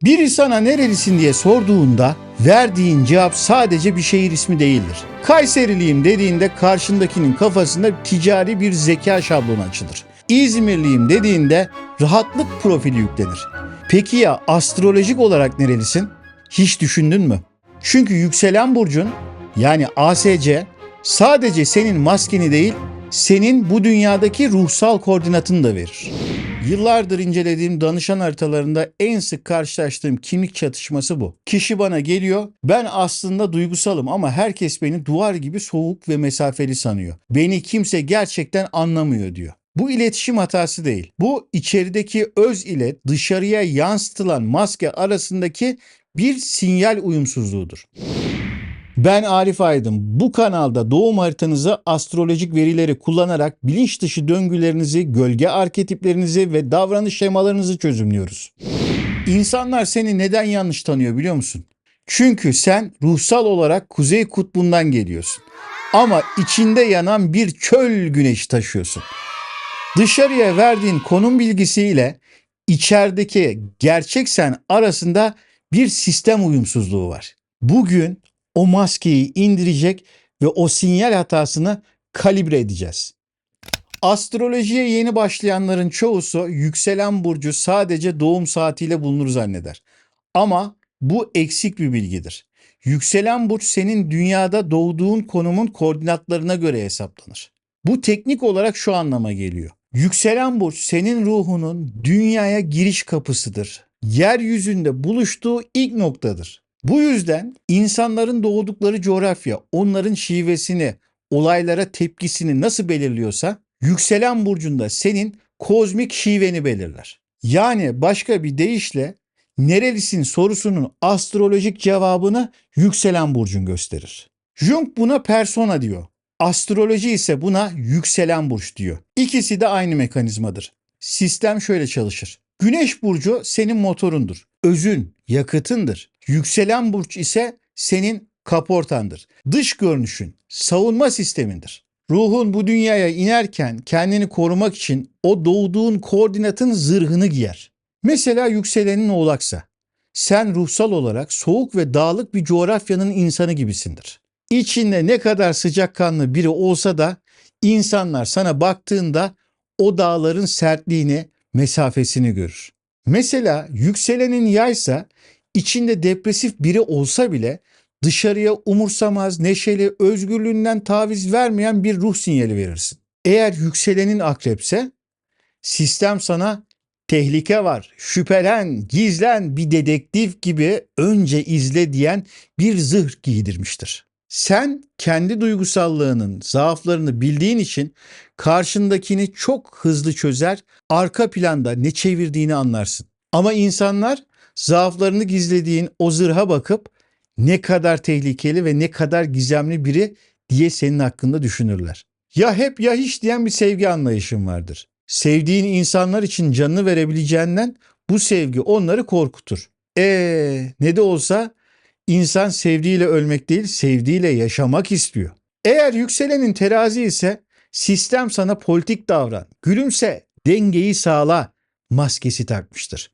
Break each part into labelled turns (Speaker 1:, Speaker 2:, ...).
Speaker 1: Biri sana nerelisin diye sorduğunda verdiğin cevap sadece bir şehir ismi değildir. Kayseriliyim dediğinde karşındakinin kafasında ticari bir zeka şablonu açılır. İzmirliyim dediğinde rahatlık profili yüklenir. Peki ya astrolojik olarak nerelisin? Hiç düşündün mü? Çünkü yükselen burcun yani ASC sadece senin maskeni değil, senin bu dünyadaki ruhsal koordinatını da verir. Yıllardır incelediğim danışan haritalarında en sık karşılaştığım kimlik çatışması bu. Kişi bana geliyor, ben aslında duygusalım ama herkes beni duvar gibi soğuk ve mesafeli sanıyor. Beni kimse gerçekten anlamıyor diyor. Bu iletişim hatası değil. Bu içerideki öz ile dışarıya yansıtılan maske arasındaki bir sinyal uyumsuzluğudur. Ben Arif Aydın. Bu kanalda doğum haritanızı astrolojik verileri kullanarak bilinç dışı döngülerinizi, gölge arketiplerinizi ve davranış şemalarınızı çözümlüyoruz. İnsanlar seni neden yanlış tanıyor biliyor musun? Çünkü sen ruhsal olarak Kuzey Kutbu'ndan geliyorsun. Ama içinde yanan bir çöl güneşi taşıyorsun. Dışarıya verdiğin konum bilgisiyle içerideki gerçek sen arasında bir sistem uyumsuzluğu var. Bugün o maskeyi indirecek ve o sinyal hatasını kalibre edeceğiz. Astrolojiye yeni başlayanların çoğusu yükselen burcu sadece doğum saatiyle bulunur zanneder. Ama bu eksik bir bilgidir. Yükselen burç senin dünyada doğduğun konumun koordinatlarına göre hesaplanır. Bu teknik olarak şu anlama geliyor. Yükselen burç senin ruhunun dünyaya giriş kapısıdır. Yeryüzünde buluştuğu ilk noktadır. Bu yüzden insanların doğdukları coğrafya onların şivesini, olaylara tepkisini nasıl belirliyorsa yükselen burcunda senin kozmik şiveni belirler. Yani başka bir deyişle nerelisin sorusunun astrolojik cevabını yükselen burcun gösterir. Jung buna persona diyor. Astroloji ise buna yükselen burç diyor. İkisi de aynı mekanizmadır. Sistem şöyle çalışır. Güneş burcu senin motorundur. Özün, yakıtındır. Yükselen burç ise senin kaportandır. Dış görünüşün, savunma sistemindir. Ruhun bu dünyaya inerken kendini korumak için o doğduğun koordinatın zırhını giyer. Mesela yükselenin oğlaksa, sen ruhsal olarak soğuk ve dağlık bir coğrafyanın insanı gibisindir. İçinde ne kadar sıcakkanlı biri olsa da insanlar sana baktığında o dağların sertliğini, mesafesini görür. Mesela yükselenin yaysa içinde depresif biri olsa bile dışarıya umursamaz, neşeli, özgürlüğünden taviz vermeyen bir ruh sinyali verirsin. Eğer yükselenin akrepse sistem sana tehlike var, şüphelen, gizlen, bir dedektif gibi önce izle diyen bir zırh giydirmiştir. Sen kendi duygusallığının zaaflarını bildiğin için karşındakini çok hızlı çözer, arka planda ne çevirdiğini anlarsın. Ama insanlar zaaflarını gizlediğin o zırha bakıp ne kadar tehlikeli ve ne kadar gizemli biri diye senin hakkında düşünürler. Ya hep ya hiç diyen bir sevgi anlayışın vardır. Sevdiğin insanlar için canını verebileceğinden bu sevgi onları korkutur. Ne de olsa insan sevdiğiyle ölmek değil, sevdiğiyle yaşamak istiyor. Eğer yükselenin terazi ise sistem sana politik davran, gülümse, dengeyi sağla maskesi takmıştır.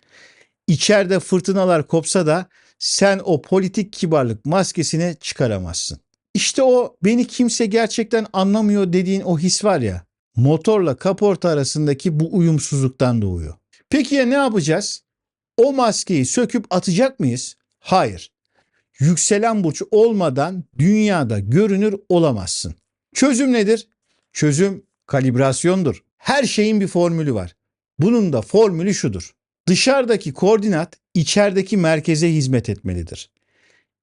Speaker 1: İçeride fırtınalar kopsa da sen o politik kibarlık maskesini çıkaramazsın. İşte o beni kimse gerçekten anlamıyor dediğin o his var ya, motorla kaporta arasındaki bu uyumsuzluktan doğuyor. Peki ya ne yapacağız? O maskeyi söküp atacak mıyız? Hayır. Yükselen burç olmadan dünyada görünür olamazsın. Çözüm nedir? Çözüm kalibrasyondur. Her şeyin bir formülü var. Bunun da formülü şudur. Dışarıdaki koordinat içerideki merkeze hizmet etmelidir.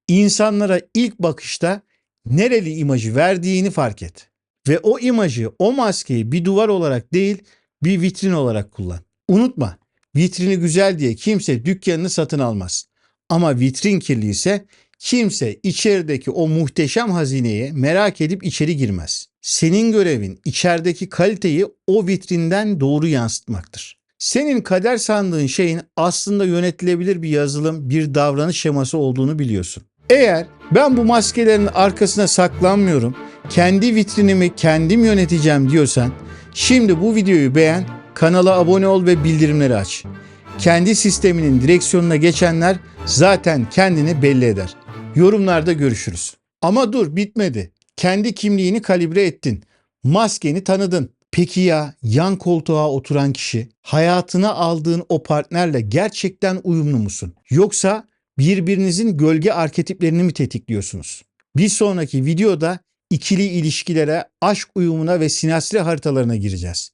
Speaker 1: İnsanlara ilk bakışta nereli imajı verdiğini fark et. Ve o imajı, o maskeyi bir duvar olarak değil, bir vitrin olarak kullan. Unutma, vitrini güzel diye kimse dükkanını satın almaz. Ama vitrin kirli ise kimse içerideki o muhteşem hazineyi merak edip içeri girmez. Senin görevin içerideki kaliteyi o vitrinden doğru yansıtmaktır. Senin kader sandığın şeyin aslında yönetilebilir bir yazılım, bir davranış şeması olduğunu biliyorsun. Eğer ben bu maskelerin arkasına saklanmıyorum, kendi vitrinimi kendim yöneteceğim diyorsan, şimdi bu videoyu beğen, kanala abone ol ve bildirimleri aç. Kendi sisteminin direksiyonuna geçenler zaten kendini belli eder. Yorumlarda görüşürüz. Ama dur, bitmedi. Kendi kimliğini kalibre ettin. Maskeni tanıdın. Peki ya yan koltuğa oturan kişi? Hayatına aldığın o partnerle gerçekten uyumlu musun? Yoksa birbirinizin gölge arketiplerini mi tetikliyorsunuz? Bir sonraki videoda ikili ilişkilere, aşk uyumuna ve sinastri haritalarına gireceğiz.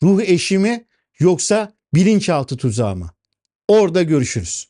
Speaker 1: Ruh eşi mi yoksa bilinçaltı tuzağı mı? Orada görüşürüz.